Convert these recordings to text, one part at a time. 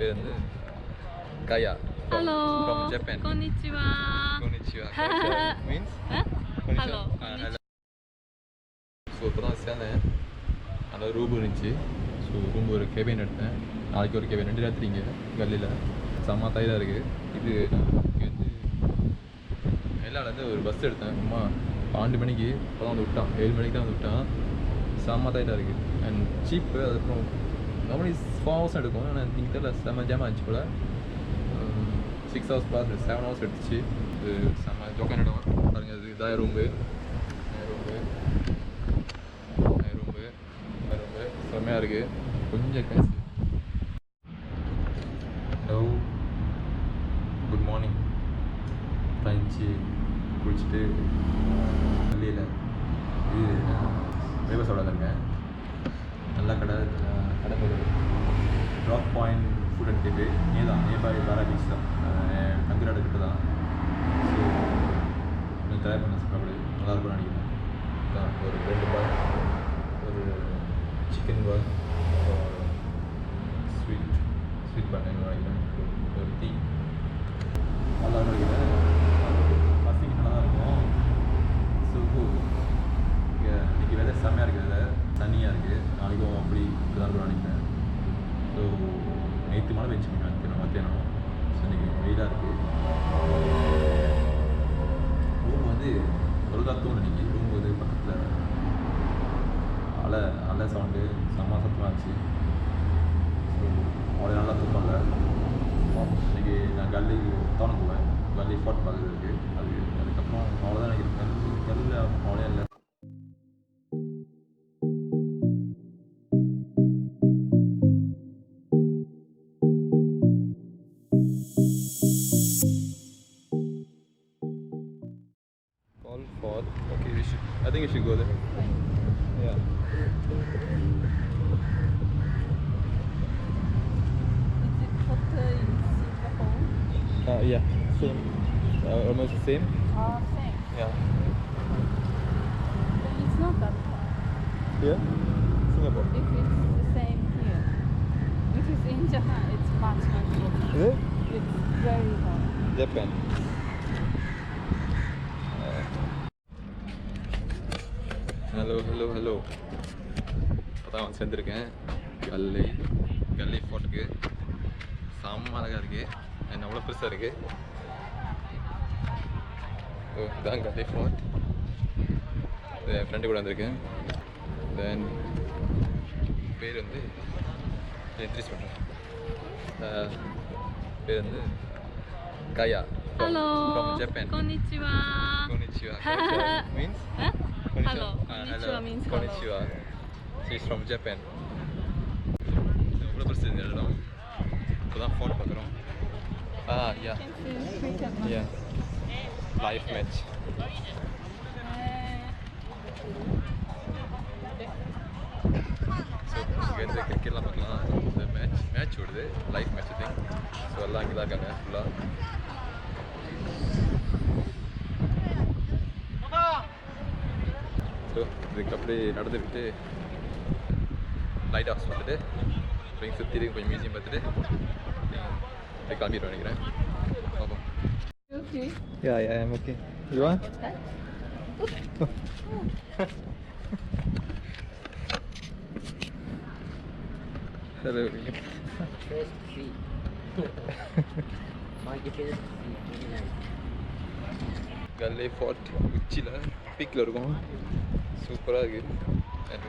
பேர் வந்து Kaya Hello. from Japan. Konnichiwa. Konnichiwa. Means? Hello. Hello. So இப்போ தான் சேர்ந்தேன். அந்த ரூம் இருந்துச்சு. ஸோ ரூம் ஒரு கேபின் எடுத்தேன். நாளைக்கு ஒரு கேபின் 2 ராத்திரிங்க கல்லியில் செம்ம தைலாக இருக்குது. இது இங்கே வந்து எல்லாருலேருந்து ஒரு பஸ் எடுத்தேன். சும்மா 12 மணிக்கு இப்போ தான் வந்து விட்டான். 7 மணிக்கு தான் வந்து விட்டான். செம்ம தைலாக இருக்குது அண்ட் சீப்பு. அதுக்கப்புறம் நார்மலி 4 hours எடுக்கும். ஆனால் நீங்கள் தெரியல செம்ம ஜாம் ஆச்சு போல். 6 hours பாஸ் 7 hours எடுத்துச்சு. இது செம்ம ஜோக்கான இடம் பாருங்கள். இது இதாக ரூம்பு செம்மையாக இருக்குது. கொஞ்சம் காசு. Hello, good morning. தஞ்சி குளிச்சுட்டு பள்ளியில் இது பிரேக்ஃபாஸ்ட் வளர்ந்துருக்கேன். நல்ல கடை drop point food and cafe nearby para beach தான். கந்திராடு கிட்ட தான். ஸோ கொஞ்சம் ட்ரை பண்ண சாப்பிடு நல்லாயிருக்கும்னு நினைக்கிறேன். தான் ஒரு 2 பாய், ஒரு சிக்கன் பாய், ஸ்வீட் பண்ணு நினைக்கிறேன். ஒரு டீ நல்லா நினைக்கிறேன். பசிக்கு நல்லா தான் இருக்கும். ஸோ இன்றைக்கி வேலை செம்மையாக இருக்குது. தண்ணியாக இருக்குது. நாளைக்கும் அப்படி இப்படி தான் இருக்கும்னு நினைக்கிறேன். ஸோ நேற்று மழை பெஞ்சு நினைக்கிறேன் மத்தியானம். ஸோ இன்றைக்கி வெயிலாக இருக்குது. ரூம் வந்து ஒழுங்காக இன்றைக்கி ரூம் வந்து பக்கத்தில் அலை சவுண்டு செம்ம சத்தமாக இருந்துச்சு. ஸோ அவ்வளோ நல்லா தூக்கம் இல்லை. இன்றைக்கி நான் கல்லி டவுனுக்கு போவேன். கல்லி ஃபோர்ட் பார்க்குறதுக்கு. அதுக்கப்புறம் அவ்வளோதான் எனக்கு கல்லில் அவ்வளோ இல்லை. Galle Fort. Okay, I think we should go there. Yeah. Is it hotter in Singapore? Yeah, same. Almost the same. Same. Yeah. But it's not that hot. Here? Singapore. If it's the same here. If it's in Japan, it's much hotter. Is it? It's very hot. Japan. Hello அதான் வந்து சேர்ந்துருக்கேன் கல்லி ஃபோர்ட்டுக்கு. செம்ம அழகாக இருக்குது. என்ன அவ்வளோ பெருசாக இருக்குது. So இதுதான் கல்லி ஃபோர்ட். இது என் ஃப்ரெண்டு கூட வந்திருக்கேன். தென் பேர் வந்து இன்ட்ரடியூஸ் பண்ணுறேன். பேர் வந்து Kaya from Japan. Konnichiwa. Konnichiwa. Means? Hello. Konnichiwa means hello. Konnichiwa. She's from Japan. எவ்வளோ பெருசு இந்த இடம். இப்போ தான் ஃபோன் பார்க்குறோம். Yeah. Yeah. Live match. So இங்கேருந்து கிரிக்கெட்லாம் பார்க்கலாம். இந்த மேட்ச் ஓடுது. Live match thing. ஸோ எல்லாம் இங்கே தான் இருக்காங்க ஃபுல்லாக. ஸோ இதுக்கு அப்படியே நடந்துக்கிட்டு லைட் ஹவுஸ் வந்துட்டு இப்போ சுற்றி கொஞ்சம் மியூசியம் பார்த்துட்டு கிளம்பிடுவேன் நினைக்கிறேன். பார்ப்போம். Yeah, I'm okay. You want? Hello. First seat. My first seat. Galle Fort உச்சியில் பீக்கில் இருக்கும். சூப்பராக இருக்குது. அண்ட்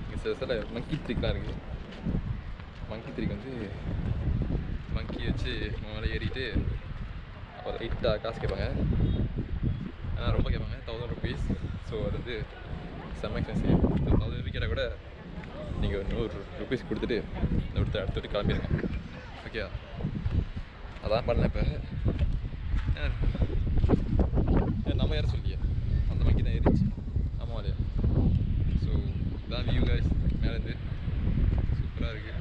இங்கே சில மங்கி த்ரிக்லாம் இருக்குது. மங்கி த்ரிக் வந்து மங்கி வச்சு மேலே ஏறிட்டு ஒரு லைட்டாக காசு கேட்பாங்க. ஆனால் ரொம்ப கேட்பாங்க. 1000 rupees. ஸோ அது வந்து செம்ம எக்ஸ்பென்சிவ். 1000 rupees கேட்டால் கூட நீங்கள் ஒரு 100 rupees கொடுத்துட்டு அடுத்துட்டு கிளம்பிடுங்க. ஓகே, அதான் பண்ணல. இப்போ நம்ம யாரும் சொல்லியா அந்த மங்கி தான் ஏறிச்சு. ஆமாம் இல்லையா? ஸோ இதான் வியூ கைஸ் மேலேருந்து. சூப்பராக இருக்குது.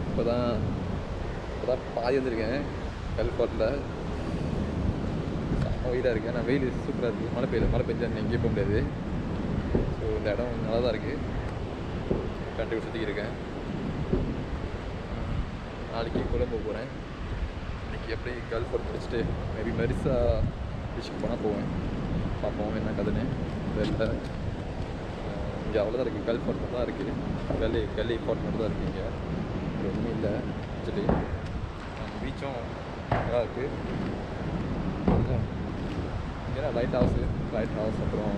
இப்போ தான் பாதி வந்துருக்கேன் கல் ஃபோர்ட்டில். வெயிலாக இருக்குது. ஆனால் வெயில் சூப்பராக இருக்குது. மழை பெஞ்சா எங்கேயும் போக முடியாது. ஸோ இந்த இடம் நல்லா தான் இருக்குது, கண்டிப்பாக சுற்றிக்கிருக்கேன். நாளைக்கு கொலம்போ போகிறேன். இன்றைக்கி எப்படி கல் ஃபோர்ட் முடிச்சுட்டு மேபி மெரிசா பீச்சுக்கு போனால் போவேன். பார்ப்போம் என்ன கதைன்னு தெரியல. இங்கே அவ்வளோதான் இருக்குது, கல் ஃபோர்ட் மட்டும் தான் இருக்குது. கல்லி ஃபோர்ட் மட்டும் தான் இருக்குது. இங்கே ஒன்றும் இல்லை ஆக்சுவலி. பீச்சும் நல்லா இருக்குது. இங்கே லைட் ஹவுஸ் அப்புறம்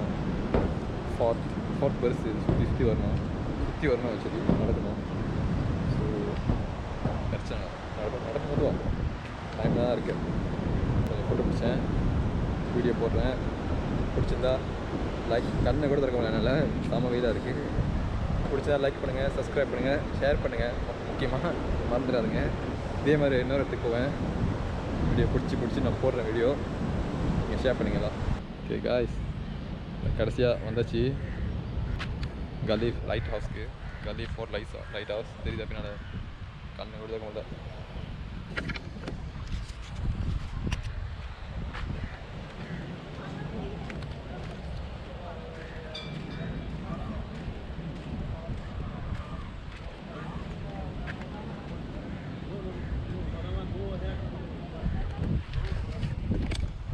ஃபோர்ட் பெருசு சுற்றி வரணும் ஆக்சுவலி நடக்கணும். ஸோ பிரச்சனை நடக்கும்போது டைம் தான் இருக்குது. கொஞ்சம் ஃபோட்டோ பிடிச்சேன், வீடியோ போடுறேன். பிடிச்சிருந்தா லைக் கண்ணை கூட திறக்க முடியல, என்னால் செம வெயிலாக இருக்குது. பிடிச்சா லைக் பண்ணுங்கள், சப்ஸ்கிரைப் பண்ணுங்கள், ஷேர் பண்ணுங்கள். முக்கியமாக மறந்துடாதுங்க. இதே மாதிரி இன்னொரு இடத்துக்கு போவேன். வீடியோ பிடிச்சி நான் போடுறேன் வீடியோ, நீங்கள் ஷேர் பண்ணிங்களா? ஓகே காய்ஸ், கடைசியாக வந்தாச்சு கல்லி லைட் ஹவுஸ்க்கு. கல்லி ஃபோர்ட் லைட் ஹவுஸ் தெரியுது. அப்படின்னா கண்ணை கூட திறக்க முடியல.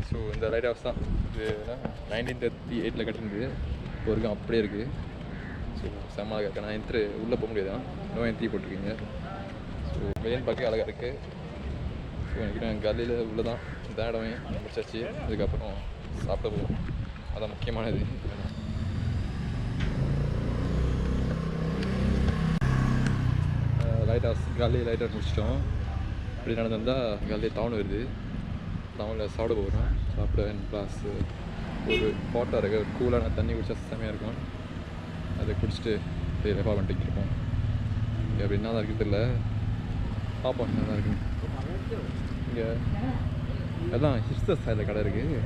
ஸோ இந்த லைட் ஹவுஸ் தான் இது 1938 கட்டினது. இப்போ வரைக்கும் அப்படியே இருக்குது. ஸோ செம்ம அழகாக இருக்குது. நான் உள்ளே போக முடியாது, நோ என்ட்ரி போட்டிருக்கீங்க. ஸோ வெளியே பார்க்க அழகாக இருக்குது. ஸோ எனக்கு நான் கல்லியில் உள்ளே தான் இந்த இடமே முடிச்சாச்சு. அதுக்கப்புறம் சாப்பிட போவோம், அதான் முக்கியமானது. கல்லி லைட் ஹவுஸ் முடிச்சிட்டோம். இப்படி நடந்திருந்தால் கல்லி டவுன் வருது. டவுனில் சாப்பிட போகிறோம். சாப்பிட ப்ளஸ் ஒரு பாட்டாக இருக்குது, ஒரு கூலான தண்ணி குடிச்சா செம்மையாக இருக்கும். அதை குடிச்சிட்டு போய் ரெஃபா பண்ணிட்டு இருக்கோம். இங்கே அப்படி என்ன தான் இருக்குது தெரியல, பார்ப்போம் என்ன தான் இருக்குன்னு. இங்கே எல்லாம் ஹிஸ்டர் ஸ்டைலில் கடை இருக்குது.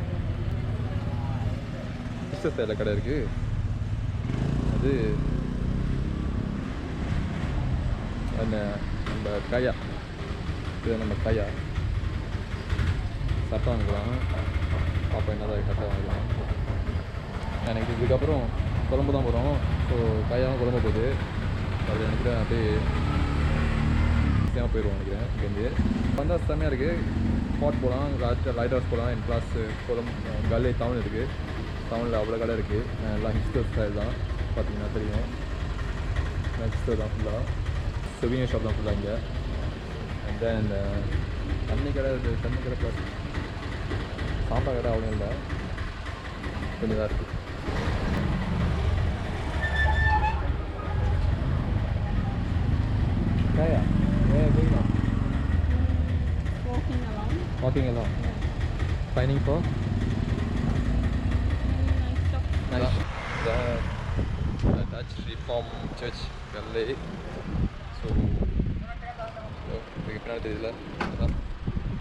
அது என்ன நம்ம கையா, இது நம்ம கையா சட்டை வாங்கலாம். பார்ப்போம் என்னதான் சட்டை வாங்கலாம். எனக்கு இதுக்கப்புறம் குழம்பு தான் போகிறோம். ஸோ கையாகவும் குழம்பு போகுது. அது நினைக்கிறேன் அப்படியே சேமாக போயிடுவோம் நினைக்கிறேன். இங்கேருந்து வந்தால் செம்மையாக இருக்குது. ஸ்பாட் போகலாம், லைட் ஹவுஸ் போகலாம். என் ப்ளஸ் குழம்பு கல்லி டவுன் இருக்குது. டவுனில் அவ்வளோ கடை இருக்குது. எல்லாம் ஹிஸ்டர் ஸ்டைல் தான், பார்த்தீங்கன்னா தெரியும். ஹிஸ்டர் தான் ஃபுல்லாக, சுவீனியர் ஷாப் தான் ஃபுல்லாக இங்கே. அண்ட் தென் இந்த தண்ணி கடை ப்ளஸ் சாப்பாடு கடை அவ்வளோ இல்லை, கொஞ்சம் தான் இருக்குது. Yeah. Where are we going now? Walking along. Yeah. Finding for? Nice stuff. Nice. The Dutch Reform Church, Galle. So, இதுக்கு பின்னாடி தெரியல, அதான்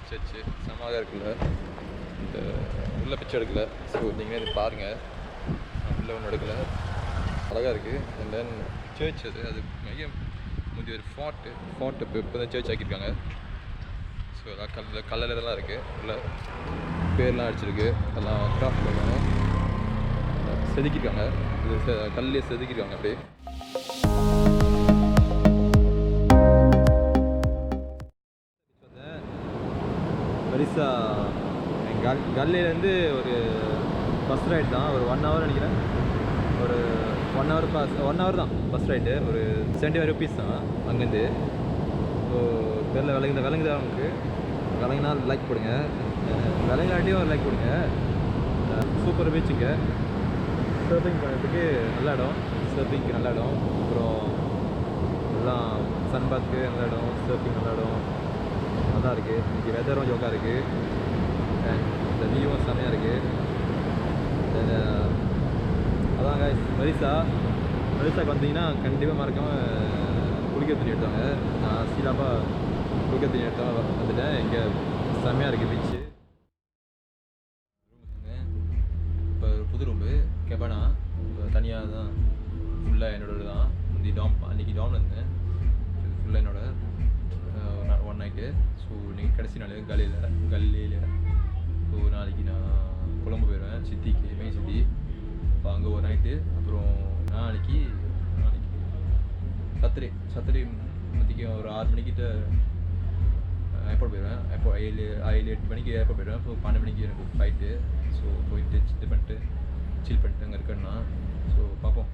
சர்ச்சு செம்மாக இருக்குல்ல. இந்த உள்ள பிச்சை எடுக்கல. ஸோ நீங்களே இது பாருங்கள், உள்ள ஒன்றும் எடுக்கலை, அழகாக இருக்குது. அண்ட் தென் சர்ச் அது மிக முந்தைய ஒரு ஃபார்ட் இப்போ தான் சர்ச் ஆக்கியிருக்காங்க. ஸோ எல்லாம் கல்லறைலாம் இருக்குது. உள்ள பேர்லாம் அடிச்சிருக்கு, எல்லாம் கிராஃப்ட் பண்ணுவாங்க, செதுக்கியிருக்காங்க. இது கல்லே செதுக்கியிருக்காங்க அப்படியே. மரிசா கல்லேருந்து ஒரு பஸ் ரைட் தான், ஒரு 1 ஹவர் நினைக்கிறேன். ஒரு 1 ஹவர் தான் பஸ் ரைட்டு. ஒரு 75 rupees தான் அங்கேருந்து. ஸோ பேரில் விளங்குதா நமக்கு? விளங்குனா லைக் போடுங்க, விளங்காட்டியும் லைக் போடுங்க. சூப்பர் பீச்சுங்க, சர்ஃபிங் பண்ணுறதுக்கு நல்ல இடம், சர்ஃபிங்க்கு நல்ல இடம். அப்புறம் எல்லாம் சன்பாத்துக்கு நல்ல இடம், சர்ஃபிங் நல்ல இடம், நல்லா இருக்குது. இன்றைக்கி வெதரும் ஜோக்காக இருக்குது. அண்ட் இந்த வியூவும் செம்மையாக இருக்குது. தென் அதான் கைஸ், மரிசாக்கு வந்தீங்கன்னா கண்டிப்பாக மறக்காமல் குளிக்க தண்ணி எடுத்தாங்க. நான் சீலாப்பாக குளிக்க தண்ணி எடுத்தாங்க வந்துட்டேன். இங்கே செம்மையாக இருக்குது பீச்சு. இப்போ புது ரூம்பு கெபனா, இப்போ தனியாக தான் ஃபுல்லாக என்னோடது தான். அன்றைக்கி டாம் இருந்தேன், இது ஃபுல்லாக என்னோட 1 நைட்டு. ஸோ இன்றைக்கி கடைசி நாள் கல்லியில். ஸோ நாளைக்கு நான் கொழம்பு போயிடுவேன் சித்திக்கு, மெயின் சித்தி. இப்போ அங்கே ஒரு நைட்டு. அப்புறம் நாளைக்கு சத்துரை மத்திக்கு ஒரு 6 மணிக்கிட்ட ஏர்போர்ட் போயிடுவேன். எப்போ 7 மணிக்கு ஏர்போர்ட் போயிடுவேன். ஸோ 12 மணிக்கு எனக்கு ஃப்ளைட்டு. ஸோ போயிட்டு இது பண்ணிட்டு சில் பண்ணிட்டு அங்கே இருக்கேன்னா ஸோ பார்ப்போம்.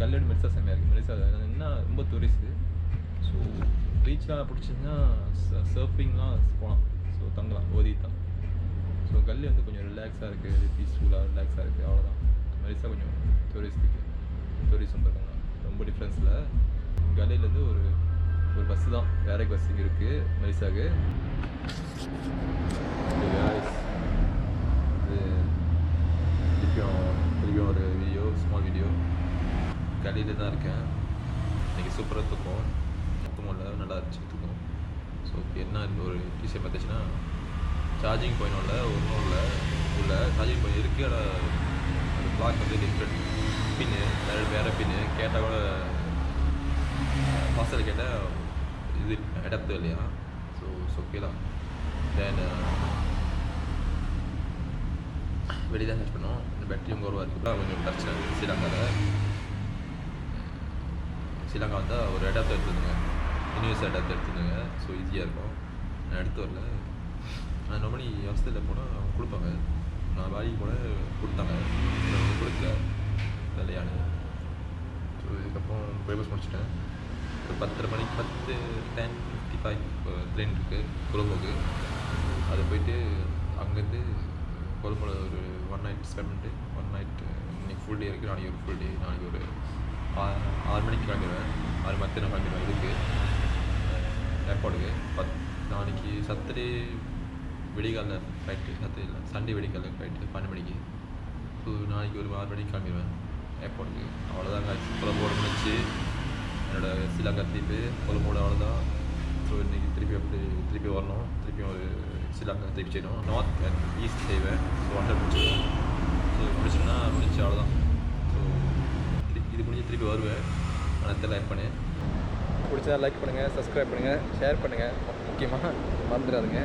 கல்லோட மெரிசா செம்மையாக இருக்குது. மெரிசா என்ன ரொம்ப டூரிஸ்ட்டு. ஸோ பீச்லாம் பிடிச்சிங்கன்னா சர்ஃபிங்லாம் போகலாம். ஸோ தங்கலாம் ஓதி தான். ஸோ கல்லு வந்து கொஞ்சம் ரிலாக்ஸாக இருக்குது, பீஸ்ஃபுல்லாக ரிலாக்ஸாக இருக்குது, அவ்வளோதான். மெரிசா கொஞ்சம் டூரிஸ்ட் வந்துருக்காங்க. ரொம்ப டிஃப்ரென்ஸில் கல்லிலேருந்து ஒரு பஸ்ஸு தான் வேற பஸ் இங்கே இருக்குது மெரிசாவுக்கு. இது திருப்பியும் ஒரு ஸ்மால் வீடியோ. கல்லியில் தான் இருக்கேன். இன்றைக்கி சூப்பராக தூக்கம் நல்லா இருந்துச்சு தூக்கம். ஸோ என்ன ஒரு விஷயம் பார்த்துச்சுன்னா சார்ஜிங் பாயிண்ட் ஒன்றும் இல்லை சார்ஜிங் பாயிண்ட் இருக்குது. ஆனால் அந்த பிளாக் வந்து டிஃப்ரெண்ட் பின்னு வேறு பின்னு கேட்டால் கூட ஹாஸ்டலில் கேட்டால் இது அடாப்டர் இல்லையா. ஸோ ஓகேலாம். தென் வெளியே தான் சர்ச் பண்ணோம். இந்த பேட்டரியும் குறவாக இருக்குல்ல, கொஞ்சம் பிரச்சனை இருக்குது. ஸ்ரீலங்கா வந்தால் ஒரு அடாப்டர் எடுத்துருந்துங்க, யூனிவர்ஸ் அடாப்டர் எடுத்துருந்துங்க. ஸோ ஈஸியாக இருக்கும். நான் எடுத்து வரல. நான் ரொம்ப ஹாஸ்டலில் போனால் அவங்க கொடுப்பாங்க. நான் வேலைக்கு போன கொடுத்தாங்க, கொடுக்கல இல்லையானு. ஸோ இதுக்கப்புறம் பிரேக்ஃபாஸ்ட் முடிச்சிட்டேன். ஒரு 10:30 மணிக்கு 10:55 ட்ரெயின் இருக்குது கொழும்புக்கு. அது போயிட்டு அங்கேருந்து கொழும்புல ஒரு 1 நைட் ஸ்பெண்ட் பண்ணிட்டு 1 நைட் இன்றைக்கி ஃபுல் டே இருக்குது. நாளைக்கு ஒரு ஃபுல் டே. நாளைக்கு ஒரு 6 மணிக்கு கிளம்பிடுவேன். 6 மணி நான் கிளம்பிடுவேன் இதுக்கு ஏர்போர்ட்டுக்கு. நாளைக்கு சட்டர்டே வெடிகால ஃப்ளைட்டு, சண்டே வெடிகால ஃப்ளைட்டு 12 மணிக்கு. ஸோ நாளைக்கு ஒரு 6 மணிக்கு கிளம்பிடுவேன் ஏர்போர்ட்டுக்கு. அவ்வளோதாங்க. கொலம்போடு முடிச்சு என்னோடய ஸ்ரீலங்கா திருப்பி கொலம்போடு அவ்வளோதான். ஸோ இன்றைக்கி திருப்பி வரணும். திருப்பியும் ஒரு ஸ்ரீலங்கா திருப்பி செய்யணும். நார்த் அண்ட் ஈஸ்ட் செய்வேன். ஸோ 100 முடிச்சிடுவேன். ஸோ முடிச்சுன்னா முடிச்சு அவ்வளோதான். ஸோ இது முடிஞ்சு திருப்பி வருவேன். ஆனால் லைக் பண்ணு, பிடிச்சா லைக் பண்ணுங்கள், சப்ஸ்கிரைப் பண்ணுங்கள், ஷேர் பண்ணுங்கள். முக்கியமாக மறந்துடாதுங்க.